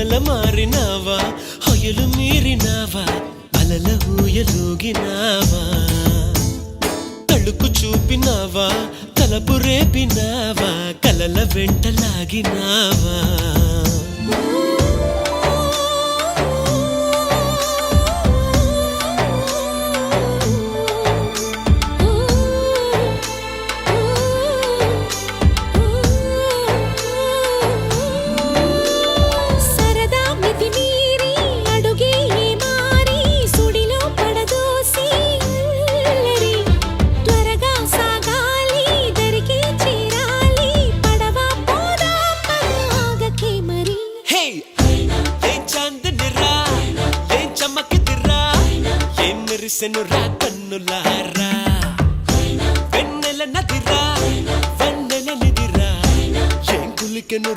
వెన్నెల మారినావా హొయలు మీరినావా అలల ఊయలూగినావా తళుకు చూపినావా తలపు రేపినావా కలల వెంటలాగినావా మెరిసెనురా కన్నులారా వెన్నెల నదిరా వెన్నెల నిదిరా ఏం కులికెనురా